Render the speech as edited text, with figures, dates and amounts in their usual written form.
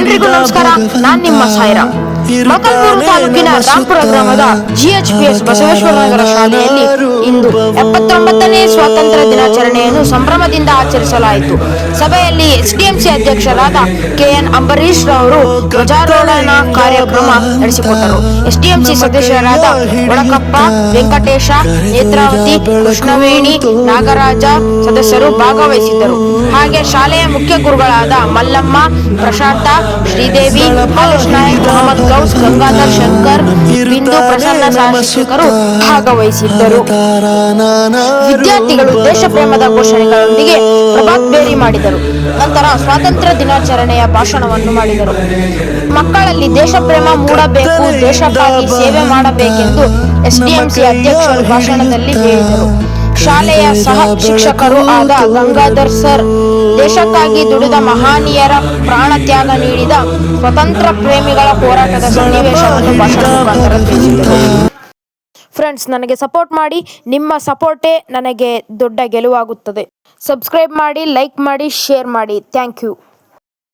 ಎಲ್ರಿಗೂ ನಮಸ್ಕಾರ. ನಾನು ನಿಮ್ಮ ಸಾಯಿರಾಮ್. ಮೊಳಕಾಲ್ಮೂರು ತಾಲೂಕಿನ ರಾಂಪುರ ಗ್ರಾಮದ GHPS ಬಸವೇಶ್ವರ ನಗರ ಶಾಲೆಯಲ್ಲಿ ಇಂದು 79ನೇ ಸ್ವಾತಂತ್ರ್ಯ ದಿನಾಚರಣೆಯನ್ನು ಸಂಭ್ರಮದಿಂದ ಆಚರಿಸಲಾಯಿತು. ಸಭೆಯಲ್ಲಿ SDMC ಅಧ್ಯಕ್ಷರಾದ KN ಅಂಬರೀಶ್ ರವರು ಧ್ವಜಾರೋಹಣ ಕಾರ್ಯಕ್ರಮ ನಡೆಸಿಕೊಟ್ಟರು. SDMC ಸದಸ್ಯರಾದ ಒಳಕಪ್ಪ, ವೆಂಕಟೇಶ, ನೇತ್ರಾವತಿ, ಕೃಷ್ಣವೇಣಿ, ನಾಗರಾಜ ಸದಸ್ಯರು ಭಾಗವಹಿಸಿದ್ದರು. ಹಾಗೆ ಶಾಲೆಯ ಮುಖ್ಯ ಗುರುಗಳಾದ ಮಲ್ಲಮ್ಮ, ಪ್ರಶಾಂತ, ಶ್ರೀದೇವಿ, ಹಾಲೇಶ್ ನಾಯಕ್, ಮೊಹಮ್ಮದ್ ಗೌಸ್, ಗಂಗಾಧರ್, ಶಂಕರ್, ಬಿಂದು, ಪ್ರಸನ್ನ ಶಿಕ್ಷಕರು ಭಾಗವಹಿಸಿದ್ದರು. ವಿದ್ಯಾರ್ಥಿಗಳು ದೇಶ ಪ್ರೇಮದ ಘೋಷಣೆಗಳೊಂದಿಗೆ ಪ್ರಭಾತ್ ಬೇರಿ ಮಾಡಿದರು. ನಂತರ ಸ್ವಾತಂತ್ರ್ಯ ದಿನಾಚರಣೆಯ ಭಾಷಣವನ್ನು ಮಾಡಿದರು. ಮಕ್ಕಳಲ್ಲಿ ದೇಶ ಪ್ರೇಮ ಮೂಡಬೇಕು, ದೇಶಕ್ಕಾಗಿ ಸೇವೆ ಮಾಡಬೇಕೆಂದು SDMC ಅಧ್ಯಕ್ಷರು ಭಾಷಣದಲ್ಲಿ ಹೇಳಿದರು. ಶಾಲೆಯ ಸಹ ಶಿಕ್ಷಕರು ಆದ ಗಂಗಾಧರ್ ಸರ್ ದೇಶಕ್ಕಾಗಿ ದುಡಿದ ಮಹನೀಯರ ಪ್ರಾಣ ತ್ಯಾಗ ನೀಡಿದ ಸ್ವತಂತ್ರ ಪ್ರೇಮಿಗಳ ಹೋರಾಟದ ಸನ್ನಿವೇಶವನ್ನು ಭಾಷಣ ಮುಖಾಂತರ ತಿಳಿಸಿದರು. ಫ್ರೆಂಡ್ಸ್, ನನಗೆ ಸಪೋರ್ಟ್ ಮಾಡಿ. ನಿಮ್ಮ ಸಪೋರ್ಟೇ ನನಗೆ ದೊಡ್ಡ ಗೆಲುವಾಗುತ್ತದೆ. ಸಬ್ಸ್ಕ್ರೈಬ್ ಮಾಡಿ, ಲೈಕ್ ಮಾಡಿ, ಶೇರ್ ಮಾಡಿ. Thank you.